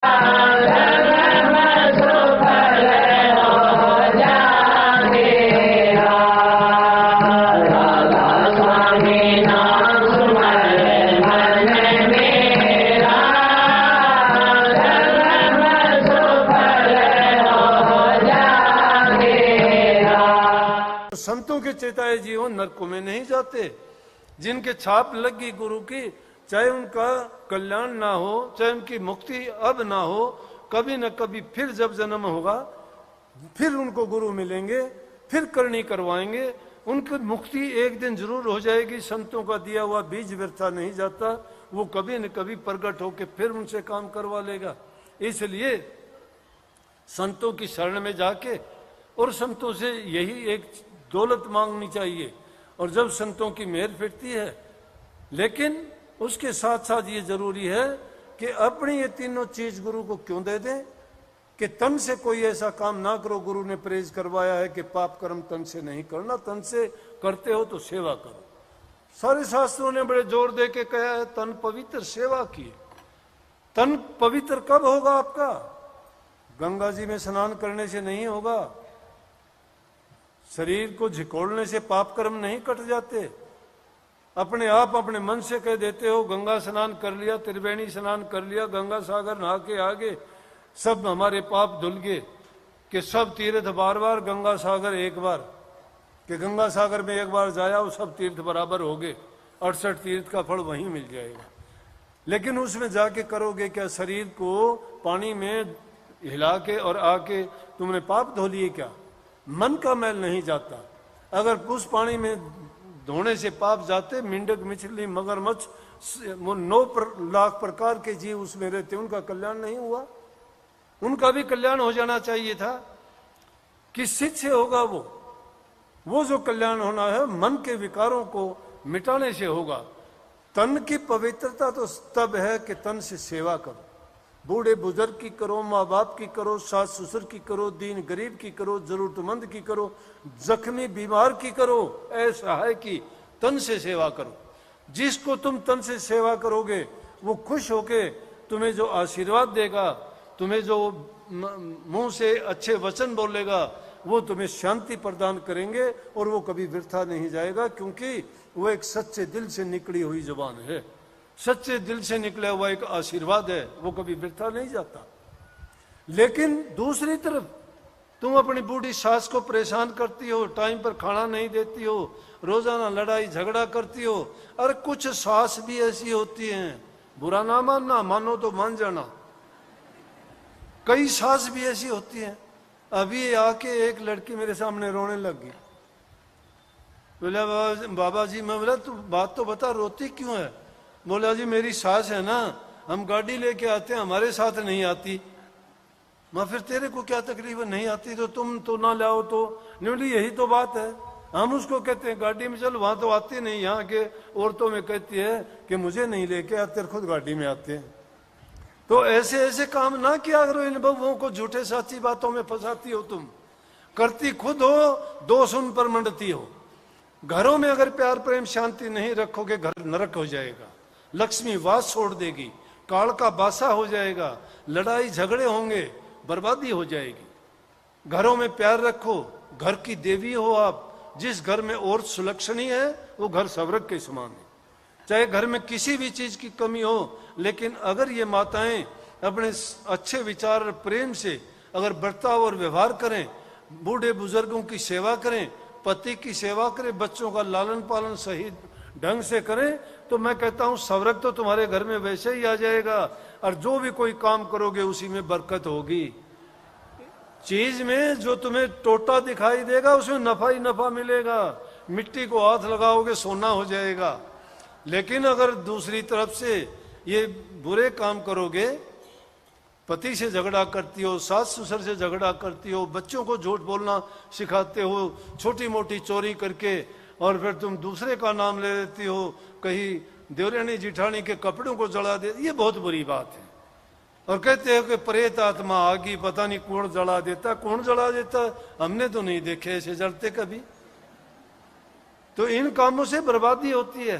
संतों के चेताए जीवन नरकों में नहीं जाते। जिनके छाप लगी गुरु की, चाहे उनका कल्याण ना हो, चाहे उनकी मुक्ति अब ना हो, कभी न कभी फिर जब जन्म होगा फिर उनको गुरु मिलेंगे, फिर करनी करवाएंगे। उनकी मुक्ति एक दिन जरूर हो जाएगी। संतों का दिया हुआ बीज व्यर्था नहीं जाता, वो कभी न कभी प्रकट होकर फिर उनसे काम करवा लेगा। इसलिए संतों की शरण में जाके और संतों से यही एक दौलत मांगनी चाहिए। और जब संतों की मेहर फिरती है, लेकिन उसके साथ साथ ये जरूरी है कि अपनी ये तीनों चीज गुरु को क्यों दे दें कि तन से कोई ऐसा काम ना करो। गुरु ने प्रेज करवाया है कि पाप कर्म तन से नहीं करना, तन से करते हो तो सेवा करो। सारे शास्त्रों ने बड़े जोर दे के कहा है तन पवित्र सेवा की। तन पवित्र कब होगा आपका? गंगा जी में स्नान करने से नहीं होगा। शरीर को झिकोड़ने से पाप कर्म नहीं कट जाते। अपने आप अपने मन से कह देते हो गंगा स्नान कर लिया, त्रिवेणी स्नान कर लिया, गंगा सागर नहा के आगे, सब हमारे पाप धुल गए। कि सब तीर्थ बार बार, गंगा सागर एक बार, कि गंगा सागर में एक बार जाया वो सब तीर्थ बराबर हो गए। 68 तीर्थ का फल वहीं मिल जाएगा। लेकिन उसमें जाके करोगे क्या? शरीर को पानी में हिला के और आके तुमने पाप धो लिए क्या? मन का मैल नहीं जाता। अगर उस पानी में धोने से पाप जाते, मेंढक, मछली, मगरमच्छ, 9 लाख प्रकार के जीव उसमें रहते, उनका कल्याण नहीं हुआ? उनका भी कल्याण हो जाना चाहिए था। किस चीज से होगा वो जो कल्याण होना है मन के विकारों को मिटाने से होगा। तन की पवित्रता तो तब है कि तन से सेवा करो। बूढ़े बुजुर्ग की करो, माँ बाप की करो, सास ससुर की करो, दीन गरीब की करो, जरूरतमंद की करो, जख्मी बीमार की करो, ऐसा है कि तन से सेवा करो। जिसको तुम तन से सेवा करोगे वो खुश होके तुम्हें जो आशीर्वाद देगा, तुम्हें जो मुंह से अच्छे वचन बोलेगा, वो तुम्हें शांति प्रदान करेंगे और वो कभी व्यर्था नहीं जाएगा, क्योंकि वो एक सच्चे दिल से निकली हुई जुबान है, सच्चे दिल से निकला हुआ एक आशीर्वाद है, वो कभी व्यर्था नहीं जाता। लेकिन दूसरी तरफ तुम अपनी बूढ़ी सास को परेशान करती हो, टाइम पर खाना नहीं देती हो, रोजाना लड़ाई झगड़ा करती हो। अरे कुछ सास भी ऐसी होती हैं, बुरा ना मानना, मानो तो मान जाना। कई सास भी ऐसी होती हैं। अभी आके एक लड़की मेरे सामने रोने लग गई। बोला बाबा जी, मैं बोला तू बात तो बता, रोती क्यों है? बोला जी मेरी सास है ना, हम गाड़ी लेके आते हैं, हमारे साथ नहीं आती। मैं फिर तेरे को क्या तकलीफ है, नहीं आती तो तुम तो ना लाओ तो? नहीं बोली यही तो बात है। हम उसको कहते हैं गाड़ी में चल, वहां तो आती नहीं। यहाँ के औरतों में कहती है कि मुझे नहीं लेके आते, खुद गाड़ी में आते हैं। तो ऐसे ऐसे काम ना किया करो। इन बहुओं को झूठे साची बातों में फंसाती हो तुम, करती खुद हो, दोष उन पर मंडती हो। घरों में अगर प्यार प्रेम शांति नहीं रखोगे, घर नरक हो जाएगा, लक्ष्मी वास छोड़ देगी, काल का बासा हो जाएगा, लड़ाई झगड़े होंगे, बर्बादी हो जाएगी। घरों में प्यार रखो, घर की देवी हो आप। जिस घर में औरत सुलक्षणी है वो घर स्वर्ग के समान है। चाहे घर में किसी भी चीज की कमी हो, लेकिन अगर ये माताएं अपने अच्छे विचार और प्रेम से अगर बर्ताव और व्यवहार करें, बूढ़े बुजुर्गों की सेवा करें, पति की सेवा करें, बच्चों का लालन पालन सही ढंग से करें, तो मैं कहता हूं स्वर्ग तो तुम्हारे घर में वैसे ही आ जाएगा। और जो भी कोई काम करोगे उसी में बरकत होगी। चीज में जो तुम्हें टोटा दिखाई देगा उसमें नफा ही नफा मिलेगा। मिट्टी को हाथ लगाओगे सोना हो जाएगा। लेकिन अगर दूसरी तरफ से ये बुरे काम करोगे, पति से झगड़ा करती हो, सास ससुर से झगड़ा करती हो, बच्चों को झूठ बोलना सिखाते हो, छोटी मोटी चोरी करके, और फिर तुम दूसरे का नाम ले लेती हो, कहीं देवरानी जिठानी के कपड़ों को जला दे, ये बहुत बुरी बात है। और कहते हो कि प्रेत आत्मा आ गई, पता नहीं कौन जला देता, कौन जला देता, हमने तो नहीं देखे ऐसे जलते कभी। तो इन कामों से बर्बादी होती है।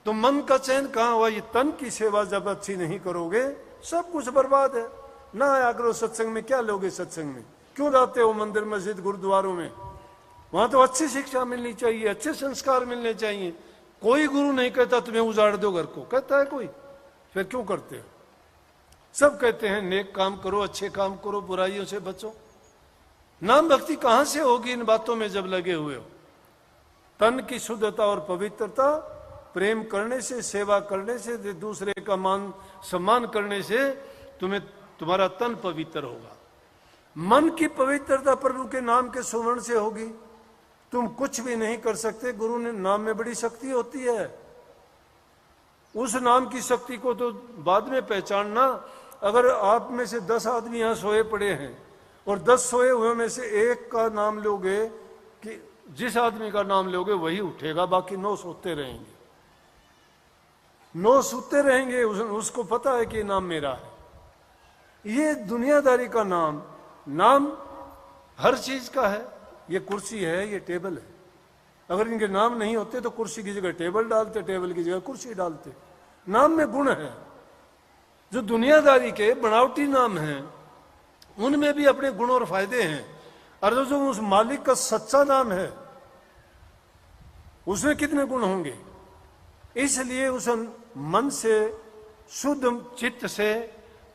तो मन का चैन कहाँ हुआ? ये तन की सेवा जब अच्छी नहीं करोगे सब कुछ बर्बाद है। ना आया करो सत्संग में, क्या लोगे सत्संग में? क्यों जाते हो मंदिर मस्जिद गुरुद्वारों में? वहां तो अच्छी शिक्षा मिलनी चाहिए, अच्छे संस्कार मिलने चाहिए। कोई गुरु नहीं कहता तुम्हें उजाड़ दो घर को, कहता है कोई? फिर क्यों करते हो? सब कहते हैं नेक काम करो, अच्छे काम करो, बुराइयों से बचो। नाम भक्ति कहां से होगी इन बातों में जब लगे हुए हो? तन की शुद्धता और पवित्रता प्रेम करने से, सेवा करने से, दूसरे का मान सम्मान करने से तुम्हारा तन पवित्र होगा। मन की पवित्रता प्रभु के नाम के सुमरण से होगी। तुम कुछ भी नहीं कर सकते, गुरु ने नाम में बड़ी शक्ति होती है। उस नाम की शक्ति को तो बाद में पहचानना। अगर आप में से 10 आदमी यहां सोए पड़े हैं और 10 सोए हुए में से एक का नाम लोगे, कि जिस आदमी का नाम लोगे वही उठेगा, बाकी 9 सोते रहेंगे। 9 सोते रहेंगे, उसको पता है कि नाम मेरा है। ये दुनियादारी का नाम हर चीज का है। ये कुर्सी है, ये टेबल है। अगर इनके नाम नहीं होते तो कुर्सी की जगह टेबल डालते, टेबल की जगह कुर्सी डालते। नाम में गुण है। जो दुनियादारी के बनावटी नाम हैं उनमें भी अपने गुण और फायदे हैं, और जो उस मालिक का सच्चा नाम है उसमें कितने गुण होंगे। इसलिए उस मन से, शुद्ध चित्त से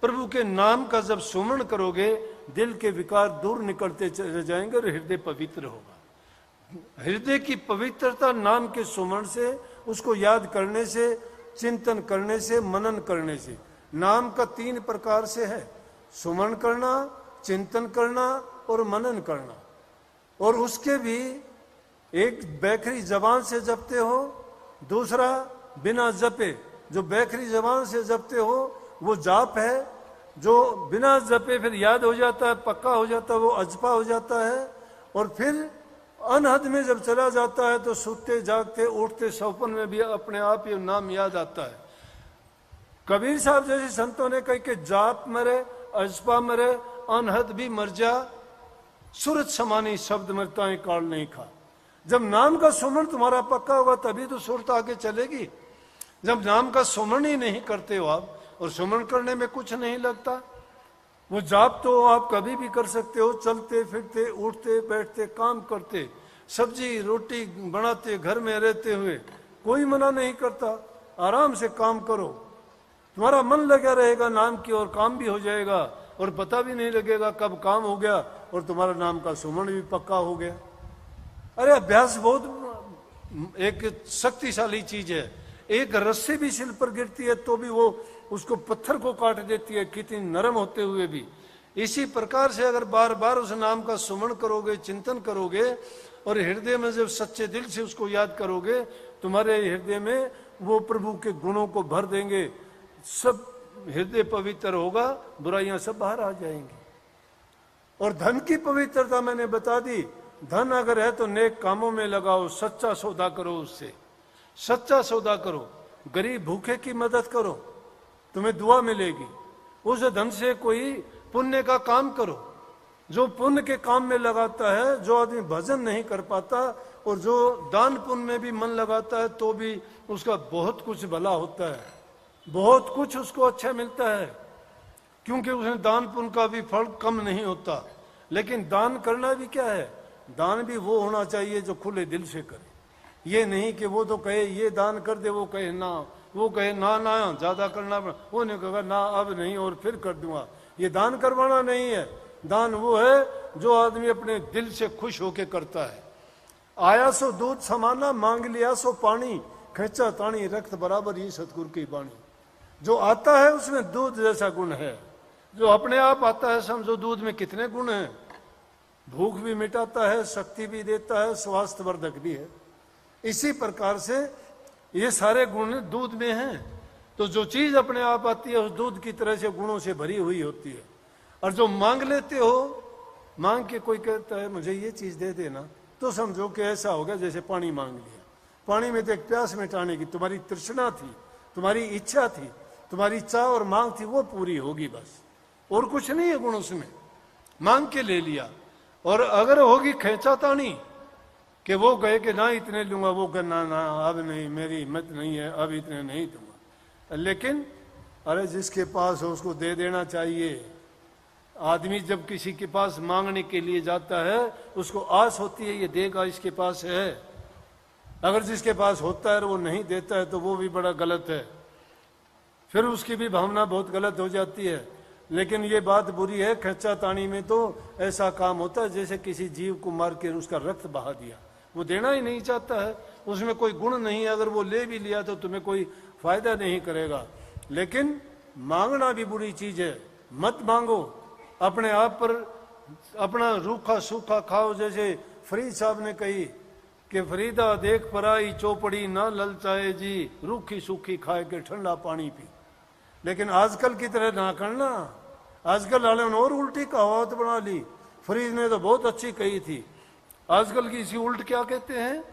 प्रभु के नाम का जब सुमरण करोगे, दिल के विकार दूर निकलते चले जाएंगे और हृदय पवित्र होगा। हृदय की पवित्रता नाम के सुमरण से, उसको याद करने से, चिंतन करने से, मनन करने से। नाम का 3 प्रकार से है, सुमरण करना, चिंतन करना और मनन करना। और उसके भी एक बैखरी जबान से जपते हो, दूसरा बिना जपे। जो बैखरी जबान से जपते हो वो जाप है, जो बिना जपे फिर याद हो जाता है, पक्का हो जाता है, वो अजपा हो जाता है। और फिर अनहद में जब चला जाता है तो सोते जागते उठते सपन में भी अपने आप ये नाम याद आता है। कबीर साहब जैसे संतों ने कही कि जाप मरे, अजपा मरे, अनहद भी मर जा, सूरज समानी शब्द मरता काल नहीं खा। जब नाम का सुमरण तुम्हारा पक्का होगा तभी तो सुरत आगे चलेगी। जब नाम का सुमरण ही नहीं करते हो आप, और सुमरण करने में कुछ नहीं लगता, वो जाप तो आप कभी भी कर सकते हो, चलते फिरते, उठते बैठते, काम करते, सब्जी रोटी बनाते, घर में रहते हुए, कोई मना नहीं करता। आराम से काम करो, तुम्हारा मन लगा रहेगा नाम की ओर, काम भी हो जाएगा और पता भी नहीं लगेगा कब काम हो गया और तुम्हारा नाम का सुमरण भी पक्का हो गया। अरे अभ्यास बहुत एक शक्तिशाली चीज है। एक रस्सी भी सिल पर गिरती है तो भी वो उसको पत्थर को काट देती है, कितनी नरम होते हुए भी। इसी प्रकार से अगर बार बार उस नाम का सुमरण करोगे, चिंतन करोगे और हृदय में जब सच्चे दिल से उसको याद करोगे, तुम्हारे हृदय में वो प्रभु के गुणों को भर देंगे, सब हृदय पवित्र होगा, बुराइयां सब बाहर आ जाएंगी। और धन की पवित्रता मैंने बता दी। धन अगर है तो नेक कामों में लगाओ, सच्चा सौदा करो, उससे सच्चा सौदा करो, गरीब भूखे की मदद करो, तुम्हें दुआ मिलेगी। उस धन से कोई पुण्य का काम करो। जो पुण्य के काम में लगाता है, जो आदमी भजन नहीं कर पाता और जो दान पुण्य में भी मन लगाता है तो भी उसका बहुत कुछ भला होता है, बहुत कुछ उसको अच्छा मिलता है, क्योंकि उसने दान पुण्य का भी फल कम नहीं होता। लेकिन दान करना भी क्या है, दान भी वो होना चाहिए जो खुले दिल से करे। ये नहीं कि वो तो कहे ये दान कर दे, वो कहे ना, वो कहे ना ना ज्यादा करना, वो नहीं कहेगा ना अब नहीं और फिर कर दूंगा। ये दान करवाना नहीं है। दान वो है जो आदमी अपने दिल से खुश होके करता है। आया सो दूध समाना, मांग लिया सो पानी, खेचा तानी रक्त बराबर, ये सतगुरु की बाणी। जो आता है उसमें दूध जैसा गुण है। जो अपने आप आता है, समझो दूध में कितने गुण हैं। भूख भी मिटाता है, शक्ति भी देता है, स्वास्थ्य वर्धक भी है। इसी प्रकार से ये सारे गुण दूध में हैं। तो जो चीज अपने आप आती है उस दूध की तरह से गुणों से भरी हुई होती है। और जो मांग लेते हो, मांग के कोई कहता है मुझे ये चीज दे देना, तो समझो कि ऐसा होगा जैसे पानी मांग लिया। पानी में तो एक प्यास मिटाने की तुम्हारी तृष्णा थी, तुम्हारी इच्छा थी, तुम्हारी चाह और मांग थी, वो पूरी होगी बस, और कुछ नहीं है गुण उसमें। मांग के ले लिया। और अगर होगी खेचातानी कि वो कहे कि ना इतने लूंगा, वो कहना ना अब नहीं, मेरी हिम्मत नहीं है, अब इतने नहीं दूंगा। लेकिन अरे जिसके पास हो उसको दे देना चाहिए। आदमी जब किसी के पास मांगने के लिए जाता है उसको आस होती है ये देगा, इसके पास है। अगर जिसके पास होता है और वो नहीं देता है तो वो भी बड़ा गलत है, फिर उसकी भी भावना बहुत गलत हो जाती है। लेकिन ये बात बुरी है, खच्चा तानी में तो ऐसा काम होता है जैसे किसी जीव को मार के उसका रक्त बहा दिया। वो देना ही नहीं चाहता है, उसमें कोई गुण नहीं है, अगर वो ले भी लिया तो तुम्हें कोई फायदा नहीं करेगा। लेकिन मांगना भी बुरी चीज है, मत मांगो। अपने आप पर अपना रूखा सूखा खाओ। जैसे फरीद साहब ने कही कि फरीदा देख पराई चौपड़ी ना ललचाए जी, रूखी सूखी खाए के ठंडा पानी पी। लेकिन आजकल की तरह ना करना, आजकल वाले ने और उल्टी कहावत बना ली। फरीद ने तो बहुत अच्छी कही थी, आजकल की इसी उल्ट क्या कहते हैं,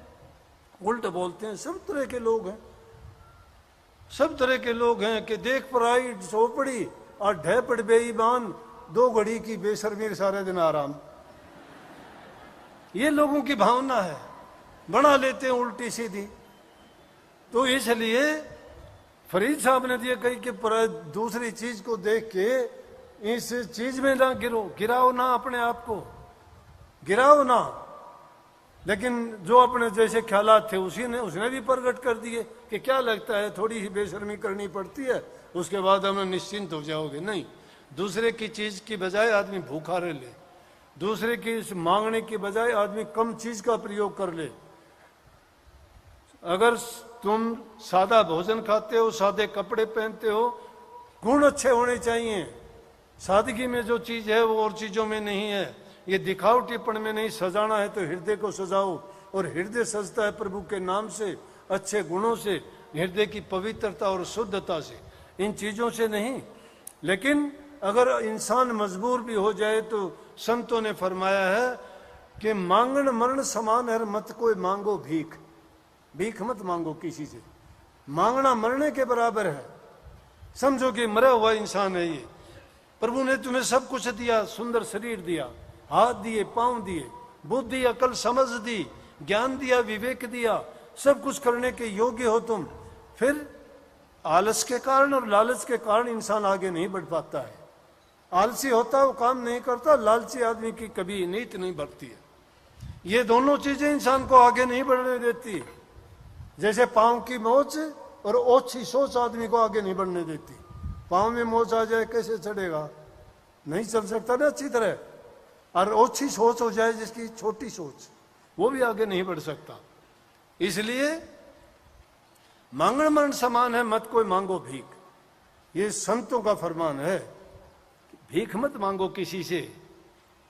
उल्ट बोलते हैं। सब तरह के लोग हैं, सब तरह के लोग हैं कि देख पराई चौपड़ी और ढह पड़ बेईमान, 2 घड़ी की बेशर्मी सारे दिन आराम। ये लोगों की भावना है, बना लेते हैं उल्टी सीधी। तो इसलिए फरीद साहब ने दिया कही कि दूसरी चीज को देख के इस चीज में ना गिरो, गिराओ ना अपने आप को, गिराओ ना। लेकिन जो अपने जैसे ख्यालात थे उसने भी प्रकट कर दिए कि क्या लगता है थोड़ी ही बेशर्मी करनी पड़ती है, उसके बाद हमें निश्चिंत हो जाओगे। नहीं, दूसरे की चीज की बजाय आदमी भूखा रह ले, दूसरे की मांगने की बजाय आदमी कम चीज का प्रयोग कर ले। अगर तुम सादा भोजन खाते हो, सादे कपड़े पहनते हो, गुण अच्छे होने चाहिए। सादगी में जो चीज है वो और चीजों में नहीं है। ये दिखावटीपन में नहीं, सजाना है तो हृदय को सजाओ, और हृदय सजता है प्रभु के नाम से, अच्छे गुणों से, हृदय की पवित्रता और शुद्धता से, इन चीजों से नहीं। लेकिन अगर इंसान मजबूर भी हो जाए तो संतों ने फरमाया है कि मांगन मरण समान है, मत कोई मांगो भीख। भीख मत मांगो किसी से, मांगना मरने के बराबर है। समझो कि मरा हुआ इंसान है ये, प्रभु ने तुम्हें सब कुछ दिया, सुंदर शरीर दिया, हाथ दिए, पांव दिए, बुद्धि अकल समझ दी, ज्ञान दिया, विवेक दिया, सब कुछ करने के योग्य हो तुम। फिर आलस के कारण और लालच के कारण इंसान आगे नहीं बढ़ पाता है। आलसी होता है वो काम नहीं करता, लालची आदमी की कभी नीति नहीं बढ़ती है। ये दोनों चीजें इंसान को आगे नहीं बढ़ने देती। जैसे पांव की मोच और ओछी सोच आदमी को आगे नहीं बढ़ने देती। पांव में मोच आ जाए कैसे चढ़ेगा, नहीं चल सकता ना अच्छी तरह। और ओछी सोच हो जाए जिसकी, छोटी सोच, वो भी आगे नहीं बढ़ सकता। इसलिए मांगण मरण समान है, मत कोई मांगो भीख। ये संतों का फरमान है, भीख मत मांगो किसी से।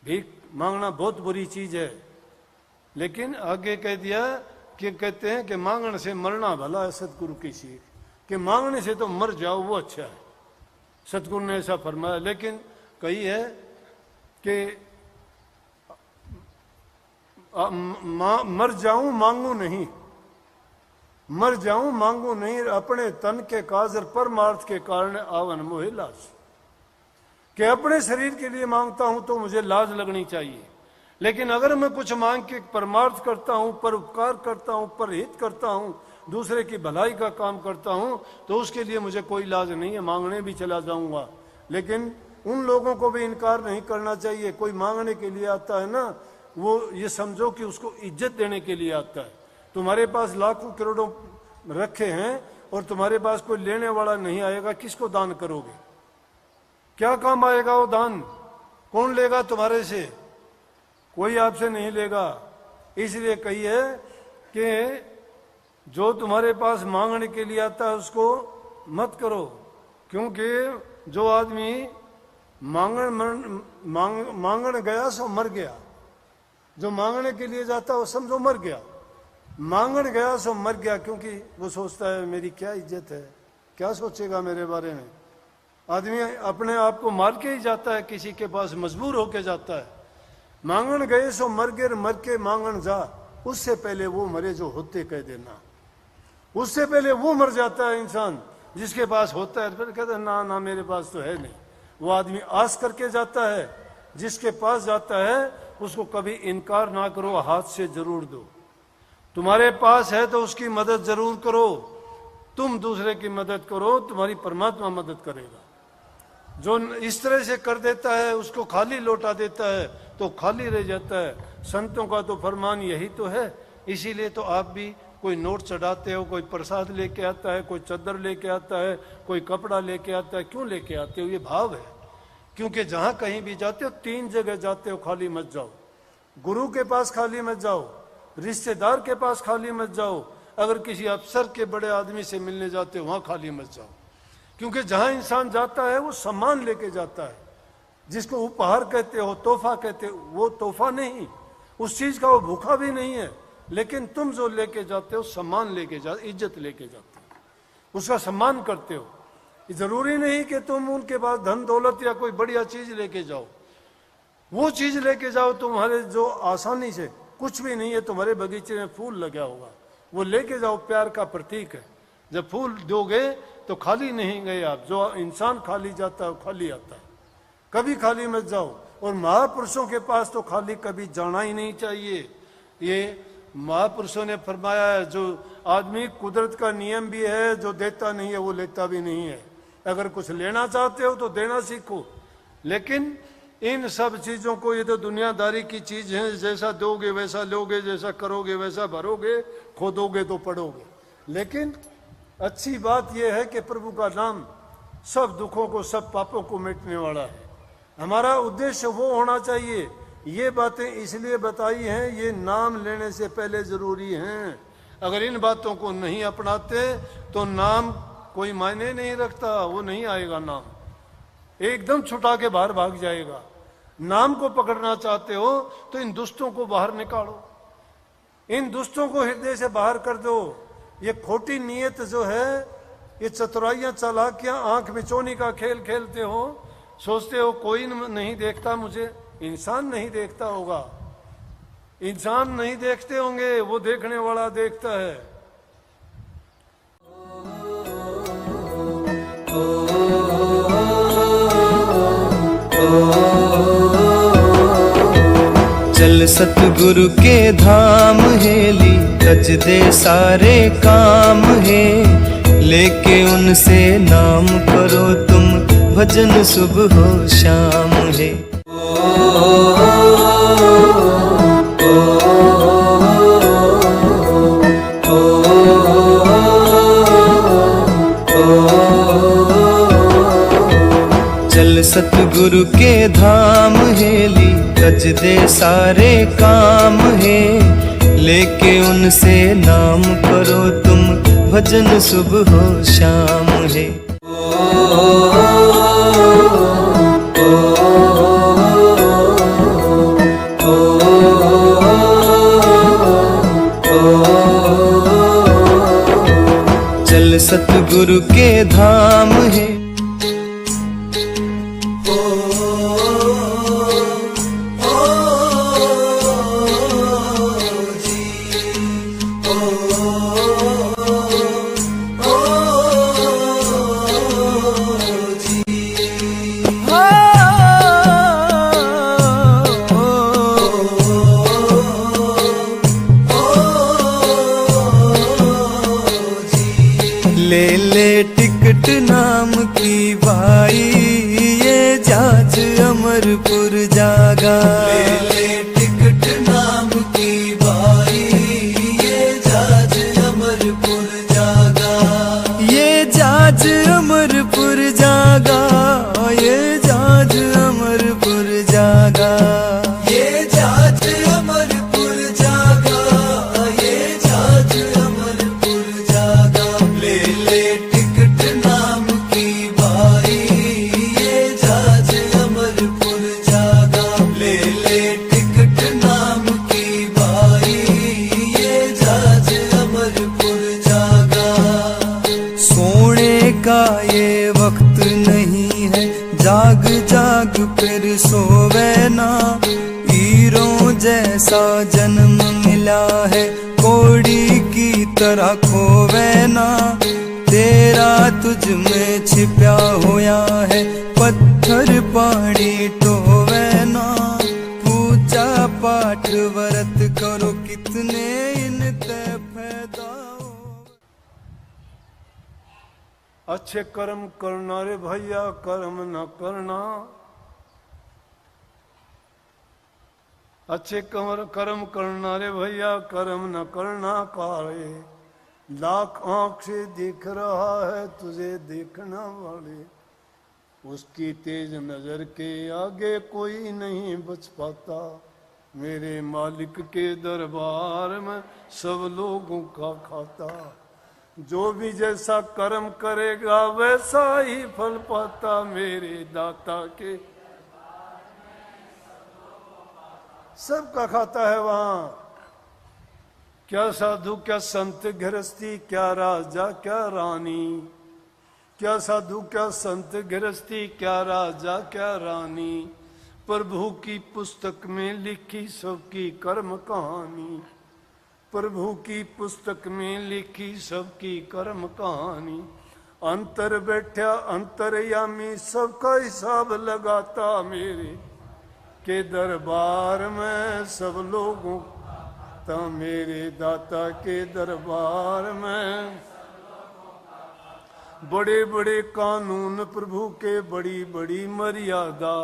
भीख मांगना बहुत बुरी चीज है। लेकिन आगे कह दिया कि कहते हैं कि मांगने से मरना भला है, सतगुरु की सीख, कि मांगने से तो मर जाओ वो अच्छा है। सतगुरु ने ऐसा फरमाया। लेकिन कही है कि मर जाऊं मांगू नहीं, मर जाऊं मांगू नहीं, अपने तन के काजर परमार्थ के कारण आवन मोहे लाज। कि अपने शरीर के लिए मांगता हूं तो मुझे लाज लगनी चाहिए, लेकिन अगर मैं कुछ मांग के परमार्थ करता हूं, पर उपकार करता हूं, पर हित करता हूं, दूसरे की भलाई का काम करता हूं, तो उसके लिए मुझे कोई लाज नहीं है, मांगने भी चला जाऊंगा। लेकिन उन लोगों को भी इनकार नहीं करना चाहिए। कोई मांगने के लिए आता है ना, वो ये समझो कि उसको इज्जत देने के लिए आता है। तुम्हारे पास लाखों करोड़ों रखे हैं और तुम्हारे पास कोई लेने वाला नहीं आएगा, किसको दान करोगे? क्या काम आएगा वो दान? कौन लेगा तुम्हारे से? कोई आपसे नहीं लेगा। इसलिए कही है कि जो तुम्हारे पास मांगने के लिए आता है उसको मत करो, क्योंकि जो आदमी मांगण गया सो मर गया। जो मांगने के लिए जाता है वो समझो मर गया। मांगण गया सो मर गया, क्योंकि वो सोचता है मेरी क्या इज्जत है, क्या सोचेगा मेरे बारे में। आदमी अपने आप को मार के ही जाता है, किसी के पास मजबूर होके जाता है। मांगण गए सो मर गए, मर के मांगण जा, उससे पहले वो मरे जो होते कह देना। उससे पहले वो मर जाता है इंसान जिसके पास होता है, फिर कहता है ना ना मेरे पास तो है नहीं। वो आदमी आस करके जाता है। जिसके पास जाता है उसको कभी इनकार ना करो, हाथ से जरूर दो। तुम्हारे पास है तो उसकी मदद जरूर करो। तुम दूसरे की मदद करो, तुम्हारी परमात्मा मदद करेगा। जो इस तरह से कर देता है उसको खाली लौटा देता है तो खाली रह जाता है। संतों का तो फरमान यही तो है। इसीलिए तो आप भी कोई नोट चढ़ाते हो, कोई प्रसाद लेके आता है, कोई चादर लेके आता है, कोई कपड़ा लेके आता है। क्यों लेके आते हो? ये भाव है। क्योंकि जहां कहीं भी जाते हो 3 जगह जाते हो, खाली मत जाओ। गुरु के पास खाली मत जाओ, रिश्तेदार के पास खाली मत जाओ, अगर किसी अफसर के बड़े आदमी से मिलने जाते हो वहां खाली मत जाओ। क्योंकि जहां इंसान जाता है वो सम्मान लेके जाता है। जिसको उपहार कहते हो, तोहफा कहते हो, वो तोहफा नहीं, उस चीज का वो भूखा भी नहीं है। लेकिन तुम जो लेके जाते हो सम्मान लेके जाते, इज्जत लेके जाते हो, उसका सम्मान करते हो। जरूरी नहीं कि तुम उनके पास धन दौलत या कोई बढ़िया चीज लेके जाओ। वो चीज लेके जाओ तुम्हारे जो आसानी से, कुछ भी नहीं है, तुम्हारे बगीचे में फूल लगा होगा, वो लेके जाओ, प्यार का प्रतीक है। जब फूल दोगे तो खाली नहीं गए आप। जो इंसान खाली जाता है वो खाली आता है। कभी खाली मत जाओ। और महापुरुषों के पास तो खाली कभी जाना ही नहीं चाहिए। ये महापुरुषों ने फरमाया है, जो आदमी, कुदरत का नियम भी है, जो देता नहीं है वो लेता भी नहीं है। अगर कुछ लेना चाहते हो तो देना सीखो। लेकिन इन सब चीजों को, ये तो दुनियादारी की चीज है, जैसा दोगे वैसा लोगे, जैसा करोगे वैसा भरोगे, खोदोगे तो पड़ोगे। लेकिन अच्छी बात यह है कि प्रभु का नाम सब दुखों को, सब पापों को मिटने वाला है। हमारा उद्देश्य वो होना चाहिए। ये बातें इसलिए बताई हैं, ये नाम लेने से पहले जरूरी हैं। अगर इन बातों को नहीं अपनाते तो नाम कोई मायने नहीं रखता, वो नहीं आएगा नाम, एकदम छुटा के बाहर भाग जाएगा। नाम को पकड़ना चाहते हो तो इन दुष्टों को बाहर निकालो, इन दुष्टों को हृदय से बाहर कर दो। ये खोटी नीयत जो है, ये चतुराइयां चालाकियां, आंख मिचौनी का खेल खेलते हो, सोचते हो कोई नहीं देखता मुझे। इंसान नहीं देखता होगा, इंसान नहीं देखते होंगे, वो देखने वाला देखता है। चल सतगुरु के धाम हेली, रच दे सारे काम है। लेके उनसे नाम करो तुम, भजन सुबह हो शाम है। चल सतगुरु के धाम हेली, रच दे सारे काम है। लेके उनसे नाम करो तुम, भजन सुबह हो शाम है। चल सतगुरु के धाम है। ले ले टिकट नाम की भाई, ये जाज अमरपुर जागा। ले ले टिकट नाम की भाई, ये जाज अमरपुर जागा। ये जाज अमरपुर जागा, ये जाज अमरपुर जागा। ये जाज अमरपुर जागा, ये जाज अमरपुर जागा। ले ले टिकट नाम की भाई, ये जाज अमरपुर जागा। ले ले टिकट नाम की भाई, ये जाज अमरपुर जागा। सोने का ये वक्त नहीं है, जाग जाग फिर सोवे ना। हीरों जैसा जन्म मिला है, कोड़ी की तरह खोवे ना। तेरा तुझ में छिपा होया है, पत्थर पानी टोवे ना। पूजा पाठ व्रत करो, कितने इन ते फायदा हो। अच्छे कर्म करना रे भैया, कर्म न करना। अच्छे कर्म करना रे भैया, कर्म न करना। काले लाख आंख से देख रहा है तुझे देखना वाले, उसकी तेज नजर के आगे कोई नहीं बच पाता। मेरे मालिक के दरबार में सब लोगों का खाता। जो भी जैसा कर्म करेगा वैसा ही फल पाता। मेरे दाता के सबका खाता है वहां। क्या साधु क्या संत गृहस्थी, क्या राजा क्या रानी। क्या साधु क्या संत गृहस्थी, क्या राजा क्या रानी। प्रभु की पुस्तक में लिखी सबकी कर्म कहानी। प्रभु की पुस्तक में लिखी सबकी कर्म कहानी। अंतर बैठा अंतर्यामी सबका हिसाब लगाता। मेरे के दरबार में सब लोगों का, मेरे दाता के दरबार में बड़े बड़े कानून प्रभु के, बड़ी बड़ी मर्यादा।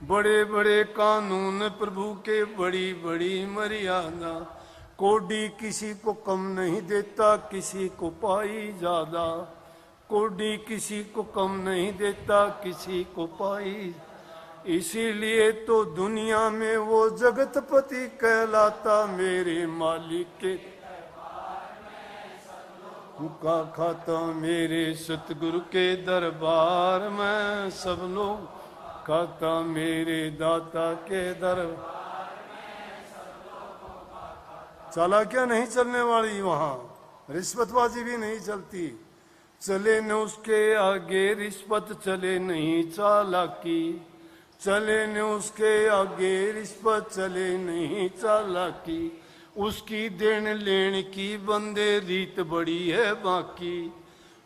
बड़े बड़े कानून प्रभु के, बड़ी बड़ी मर्यादा। कोडी किसी को कम नहीं देता, किसी को पाई ज्यादा। कोडी किसी को कम नहीं देता, किसी को पाई। इसीलिए तो दुनिया में वो जगतपति कहलाता। मेरे मालिक के का खाता। मेरे सतगुरु के दरबार में सब लोग खाता। मेरे दाता के दरबार चला क्या नहीं चलने वाली वहां, रिश्वतबाजी भी नहीं चलती। चले न उसके आगे रिश्वत, चले नहीं चालाकी। चले न उसके आगे रिश्वत, चले नहीं चालाकी। उसकी देन लेन की बंदे रीत बड़ी है बाकी।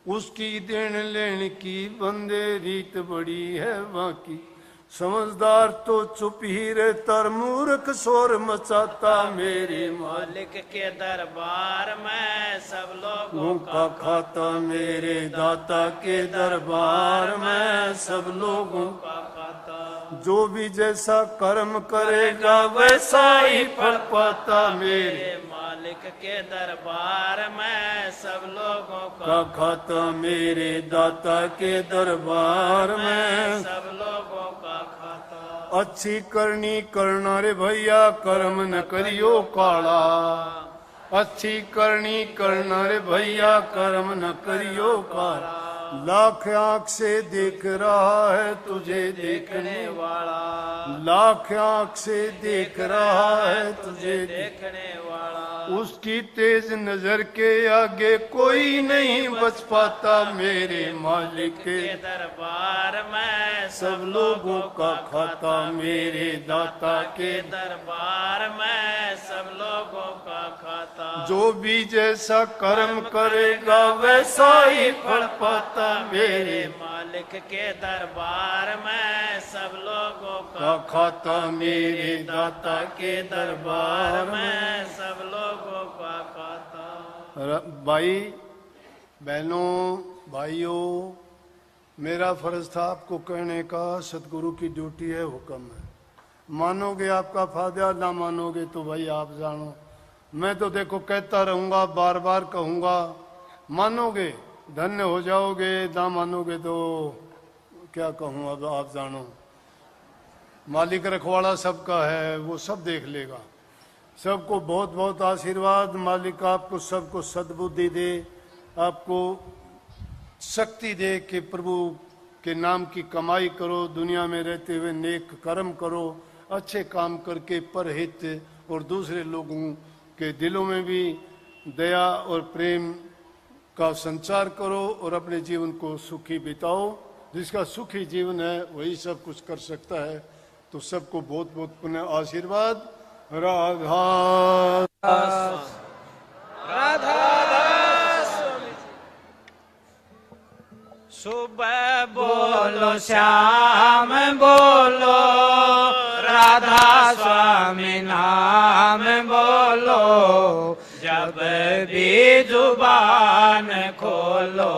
उसकी देन लेन की बंदे रीत बड़ी है बाकी। समझदार तो चुप ही रहता, मूर्ख शोर मचाता। मेरे मालिक के दरबार में सब लोगों का खाता। मेरे दाता के दरबार में सब लोगों का खाता। जो भी जैसा कर्म करेगा वैसा ही फल पाता। मेरे मालिक के दरबार में सब लोगों का खाता। मेरे दाता के दरबार में सब लोगों का खाता। अच्छी करनी करना रे भैया, कर्म न करियो काला। अच्छी करनी करना रे भैया, कर्म न करियो काला। लाख आंख से देख रहा है तुझे देखने वाला। लाख आंख से देख रहा है तुझे देखने वाला। उसकी तेज नजर के आगे कोई नहीं बच पाता। मेरे मालिक के दरबार में सब लोगों का खाता। मेरे दाता के दरबार में सब लोगों का खाता। जो भी जैसा कर्म करेगा वैसा ही फल पाता। मेरे मालिक के दरबार में सब लोगों का खाता। मेरे दाता के दरबार में सब लोगों का खाता। भाई बहनों भाइयों, मेरा फर्ज था आपको कहने का, सतगुरु की ड्यूटी है, हुक्म है। मानोगे आपका फायदा, ना मानोगे तो भाई आप जानो। मैं तो देखो कहता रहूंगा, बार बार कहूंगा। मानोगे धन्य हो जाओगे, ना मानोगे तो क्या कहूँ, अब आप जानो। मालिक रखवाड़ा सबका है, वो सब देख लेगा। सबको बहुत बहुत आशीर्वाद। मालिक आपको सबको सद्बुद्धि दे, आपको शक्ति दे कि प्रभु के नाम की कमाई करो, दुनिया में रहते हुए नेक कर्म करो, अच्छे काम करके परहित और दूसरे लोगों के दिलों में भी दया और प्रेम का संचार करो और अपने जीवन को सुखी बिताओ। जिसका सुखी जीवन है वही सब कुछ कर सकता है। तो सबको बहुत बहुत पुनः आशीर्वाद। राधा सुबह बोलो श्याम बोलो, राधा स्वामी नाम बोलो। जब भी जुबान खोलो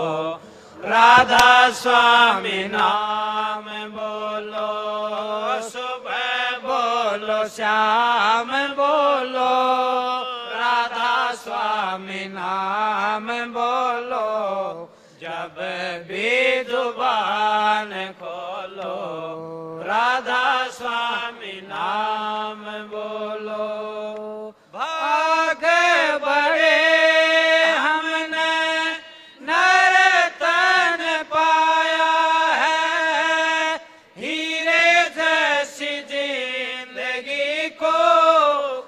राधा स्वामी नाम बोलो, सुबह बोलो श्याम बोलो, राधा स्वामी नाम बोलो, जब भी जुबान खोलो, राधा स्वामी नाम बोलो। भाग बड़े हमने नर्तन पाया है, हीरे जैसी जिंदगी को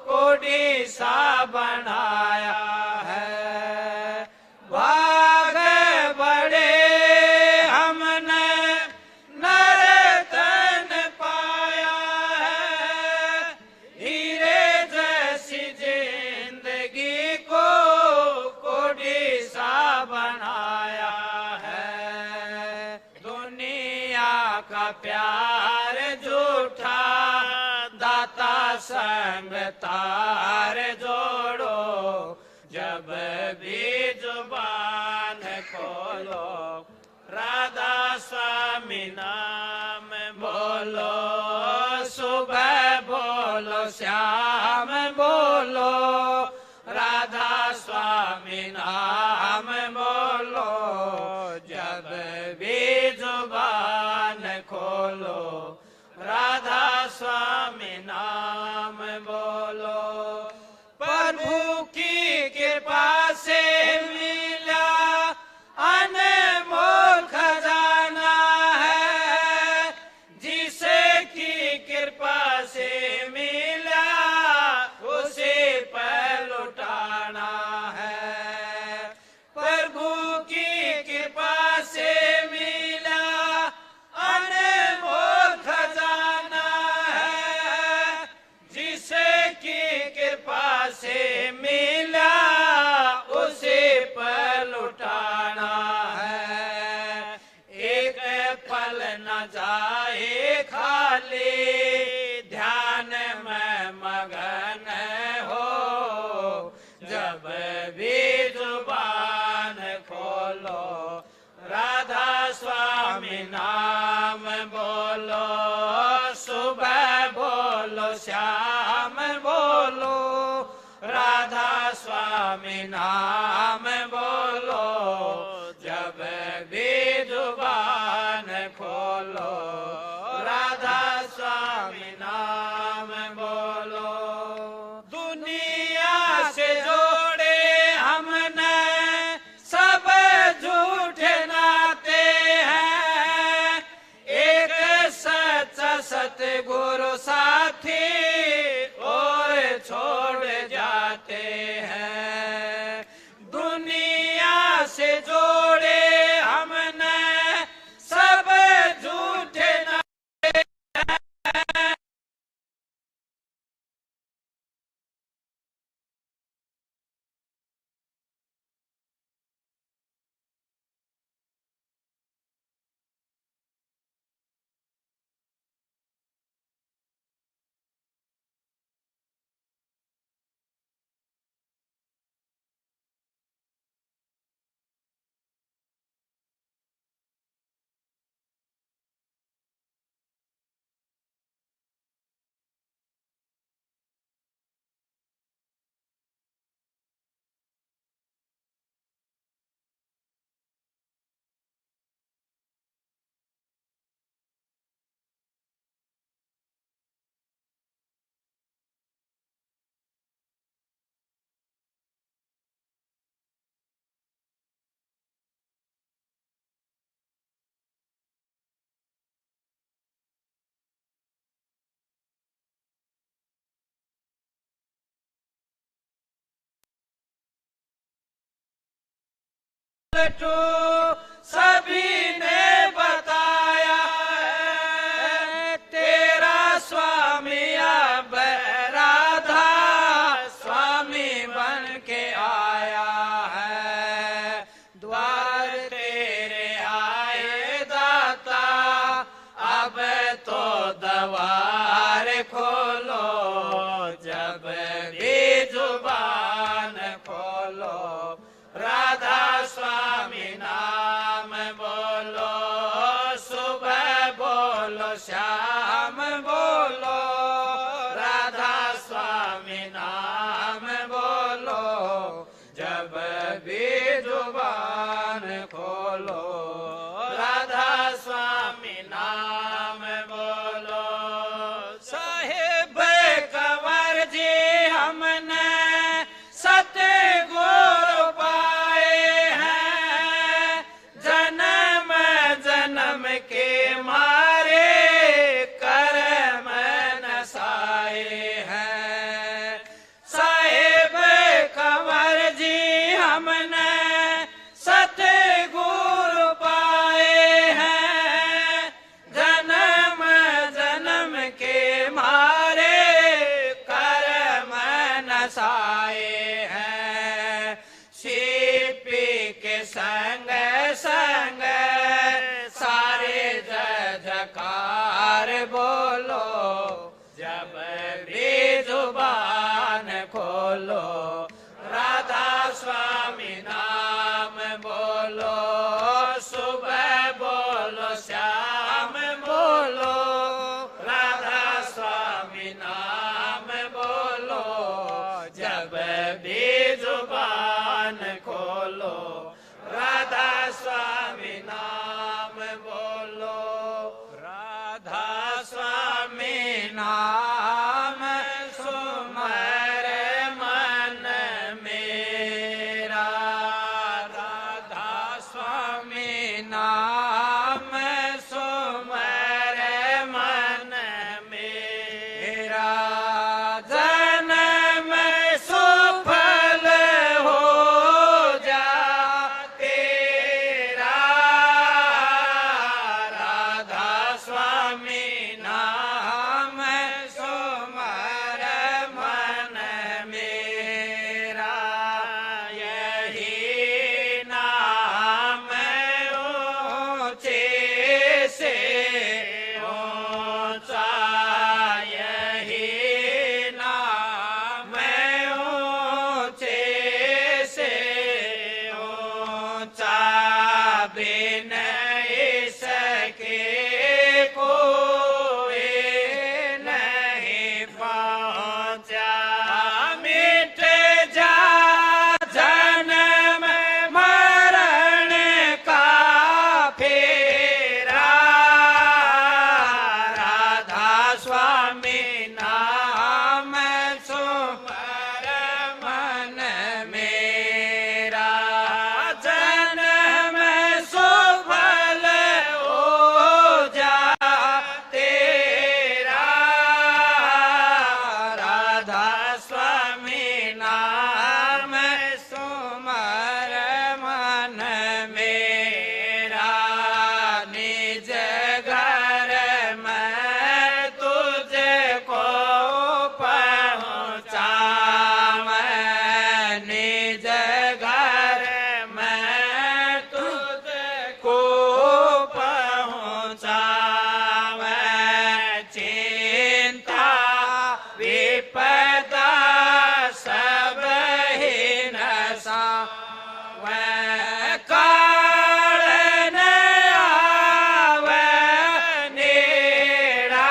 कोड़ी सा बनाया है। भाग बड़े हमने नर्तन पाया है, हीरे जैसी जिंदगी को कोड़ी सा बनाया है। दुनिया का प्यार झूठा, दाता संग तार जोड़ो, जब भी जुबान खोलो, राधा स्वामी नाम बोलो, सुबह बोलो श्याम बोलो, राधा स्वामी नाम बोलो, जब भी जुबान खोलो, राधा स्वामी नाम बोलो। प्रभु की कृपा से मिला अनमोल खजाना है, जिसे की कृपा से मिला उसे पर लुटाना है। प्रभु की कृपा से मिला अनमोल खजाना है, जिसे की कृपा से मिला उसे पर लुटाना है। एक पल न जाए खाली, ध्यान में मगन हो, जब भी जुबान खोलो, राधा स्वामी नाम बोलो, सुबह बोलो श्याम बोलो, राधा स्वामी नाम बोलो, जब भी जुबान खोलो, राधा स्वामी नाम बोलो। दुनिया से जोड़े हमने सब झूठे नाते हैं, एक सच्चा सतगुरु साथी और छोड़ जाते हैं। दुनिया से जोड़े हमने सब झूठे नाते हैं, सभी ने बताया है, तेरा स्वामी अब राधा स्वामी बन के आया है। द्वार तेरे आए दाता, अब तो द्वार खोलो, जब भी जुबान खोलो, राधा स्वामी नाम बोलो। नाम बोलो, राधा स्वामी नाम बोलो, जब भी जुबान खोलो, राधा स्वामी नाम बोलो। साहिब कंवर जी हमने सतगुरु पाए हैं, जन्म जन्म के मारे कर्म नसाए हैं। साहिब कंवर जी हमने सतगुरु पाए हैं, जन्म जन्म के मारे कर्म नसाए हैं। सीपी के संग संग सारे जजकार बोलो, जब भी जुबान खोलो, राधा स्वामी नाम बोलो। सुबह बोलो श्याम बोलो, राधा स्वामी नाम बोलो, जब भी जुबान खोलो, राधा स्वामी नाम बोलो। राधा स्वामी नाम सुमर मन मेरा, राधा स्वामी नाम सुमर मन मेरा। जन्म सुफल हो जा तेरा, राधा स्वामी नाम सुमर मन मेरा। यही नाम ऊंचे से ऊंचा, यही नाम ऊंचे से ऊंचा, बिन इसके कोई नहीं पहुंचा। मिट जा जन्म मरण का फेरा, राधा स्वामी नाम सुमर मन मेरा। जन्म सुफल हो जा तेरा, राधा स्वामी नाम सुमर मन मेरा। निज घर में तुझको पहुँचा, निज घर में तुझको पहुँचा। चिंता विपदा सब ही नसा, वह कारण आवे नेड़ा।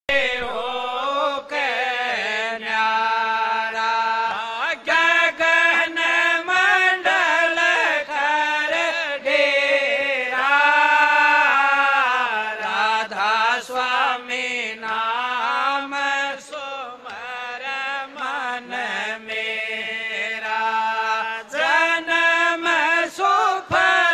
हो के न्यारा, गगन मंडल कर डेरा, राधा स्वामी नाम सुमर मन मेरा। जन्म सुफल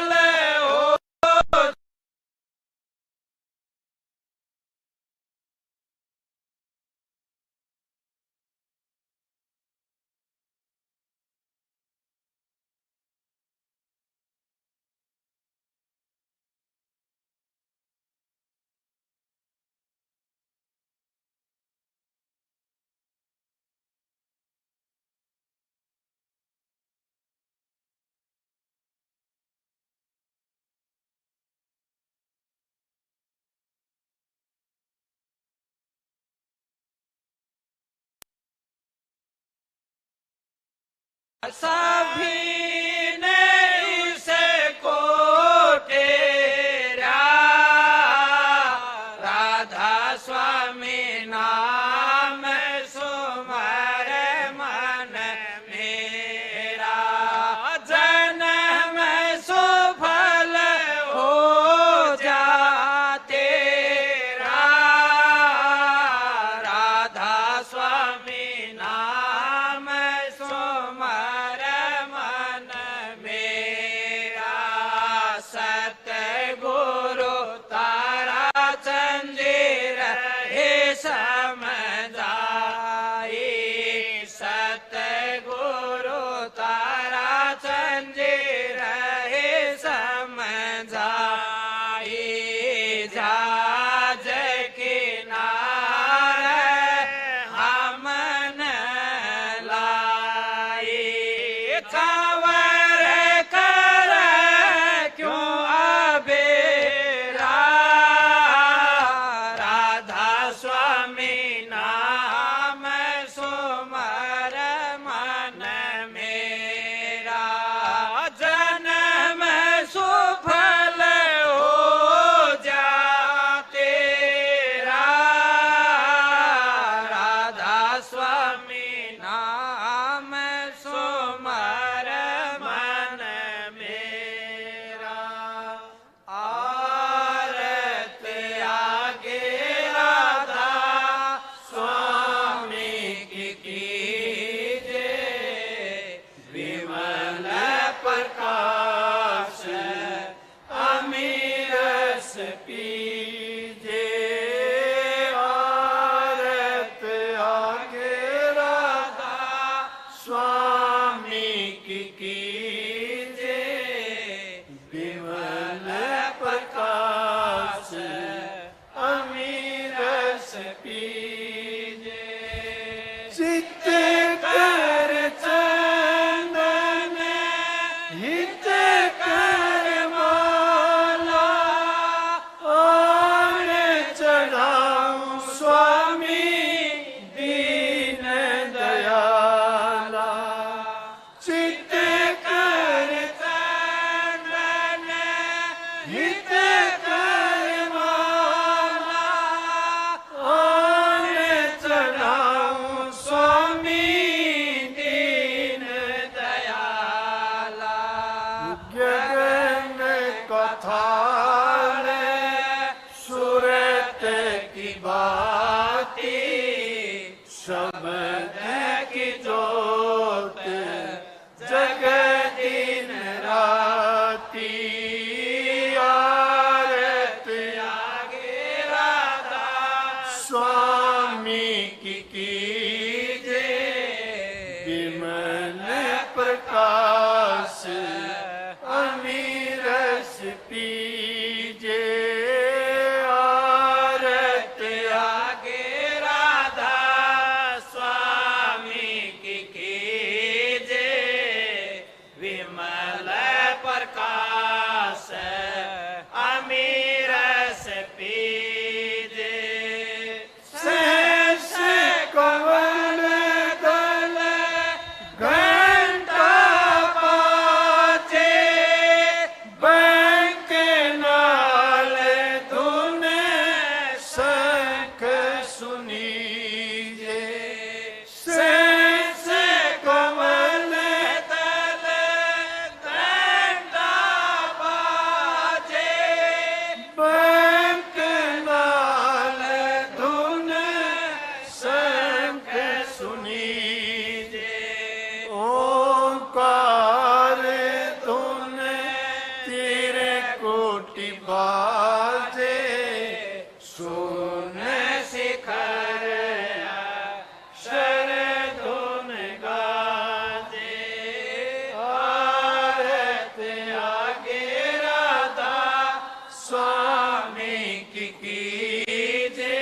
सभी ने इसको टेरा राधा स्वामी नाम सुमर मन मेरा जन्म सुफल हो जाते राधा स्वामी नाम सुमर मन मेरा सतगुरु तारा चंदिर हे समझाई सतगुरु तारा चंदिर हे समझाई जहाज किनारे हमन लाई खबर कर क्यों अबेरा राधा स्वामी नाम सुमर मन मेरा जन्म सुफल हो जाते राधा स्वामी नाम सुमर मन मेरा आरत आगे राधा स्वामी की कीजे विमल प्रकाश अमीरस पीजे आरत आगे राधा स्वामी की कीजे विमल प्रकाश अमीरस पीजे चित्त कर चंदन हित कर माला और चढ़ाऊं स्वामी दीन दयाला चित्त कर चंदन हित कर माला और चढ़ाऊं स्वामी दीन दयाला गगन कथाल सूरत की बाती शब्द की जोत जग दिन राती आरत आगे राधा स्वामी की कीजे विमल प्रकाश अमीरस पीजे आरत आगे राधा स्वामी की कीजे विमल प्रकाश अमीरस पीजे सहस कमल दल घंटा बाजे बैंक नाल धुन शंख सुनीजे सहस कमल दल घंटा बाजे बैंक नाल धुन शंख सुनीजे ओंकार धुन तेरे कोटि बाजे सोन शिखर शर धुन गाजे आरत आगे राधा स्वामी की कीजे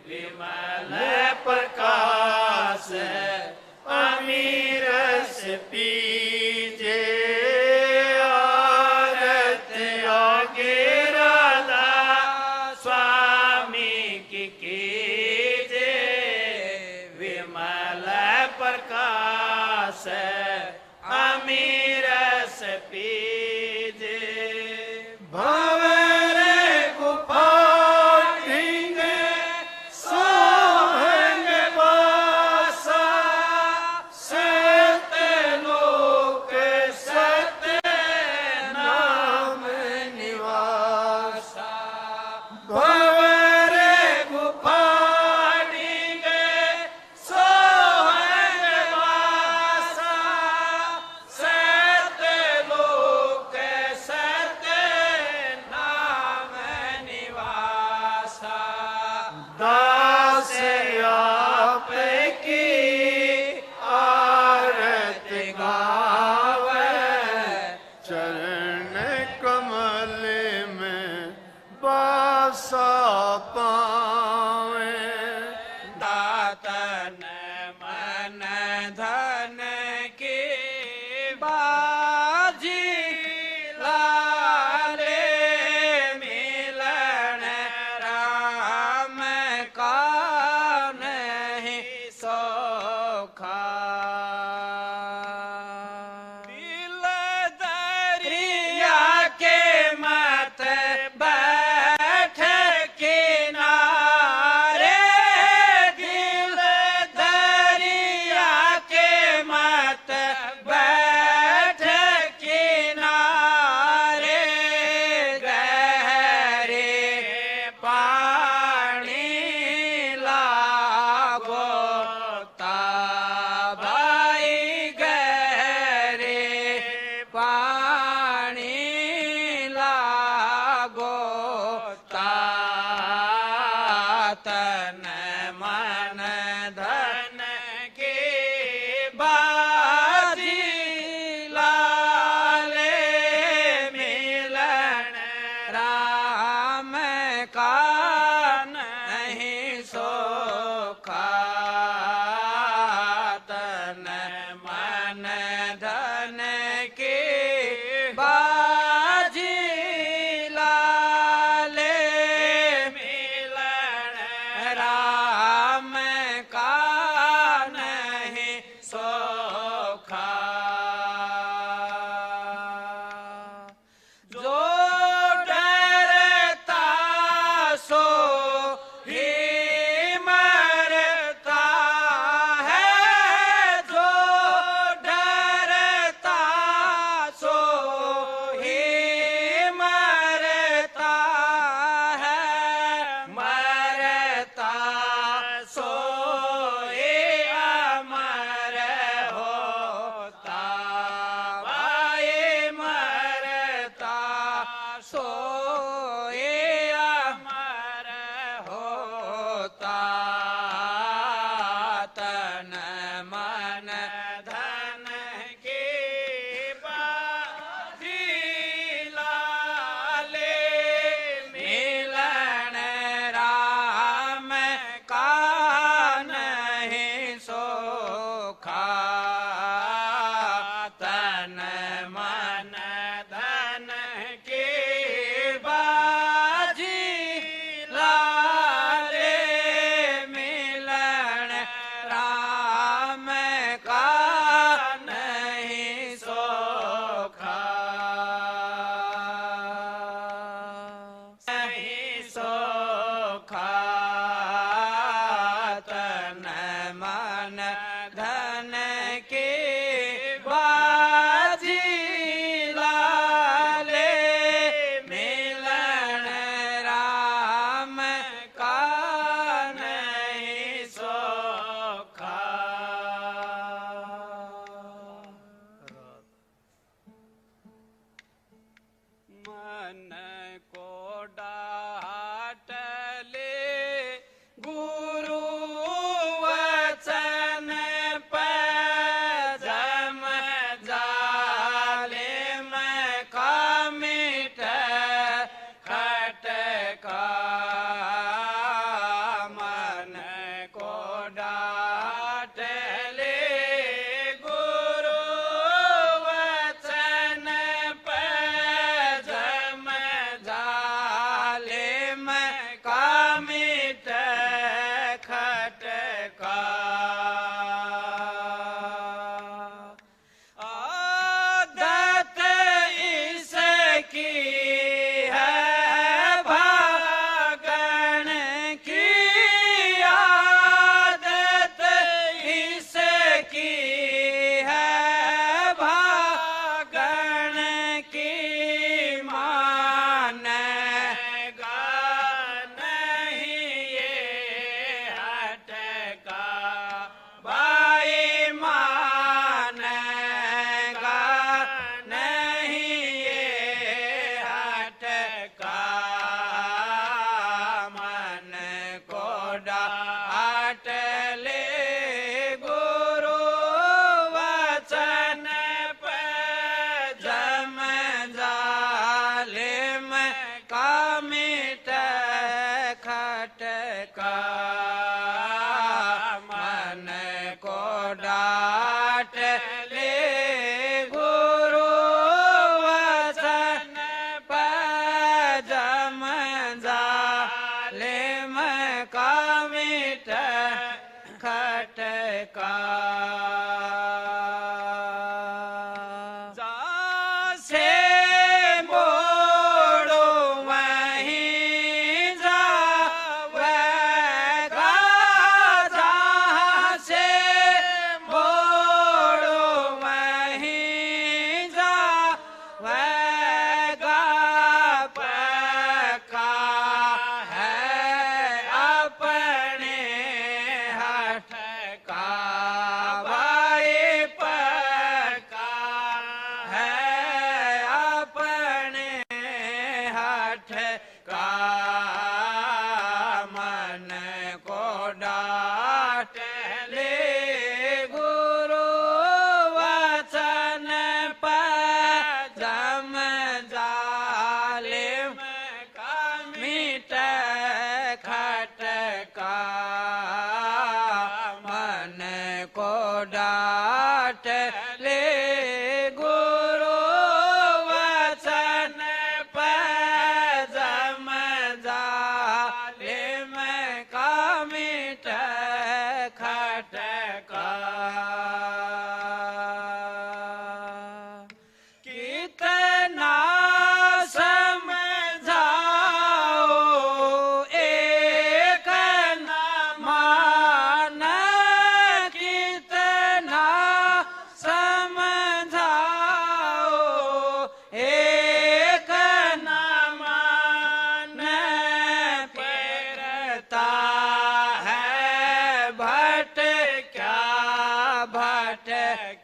विमल प्रकाश अमीरस पीजे आरत आगे राधा स्वामी की कीजे विमल प्रकाश पीजे भंवरे गुफा ढींगे सोहेंगे बासा सहते लोक सहते नाम निवासा भंवरे गुफा ढींगे सोहेंगे बासा सहते लोक सहते नाम निवासा दास आप की आरत गावे चरण कमल में बासा पावे दातन मन धन की बाजी लाले मिलन राम का नहीं सोखा दिल दरिया के मत बैठ किनारे दिल दरिया के मत बैठ किनारे गहरे पानी लागो भाई गहरे पानी लागो तन मन धन के बाजी लाले मिलन राम का नहीं सोखा तन मन धन के बाजी लाले मिलन राम का नहीं सोखा जो डरता सो ही मरता है जो डरता सो ही मरता है मरता सो ही अमर होता भाई मरता सो ही अमर होता तन मन धन की बाजी लाले मिलन राम का नहीं सोखा तन मन धन की बाजी लाले मिलन राम का नहीं सोखा नहीं सोखा तन मन धन के बाजी लाले मिलन राम का नहीं सोखा मन को डाट ले गुरु वचन पर जम जाले में का मिट खटका मन को डाट ले गुरु वचन पर जम जाले है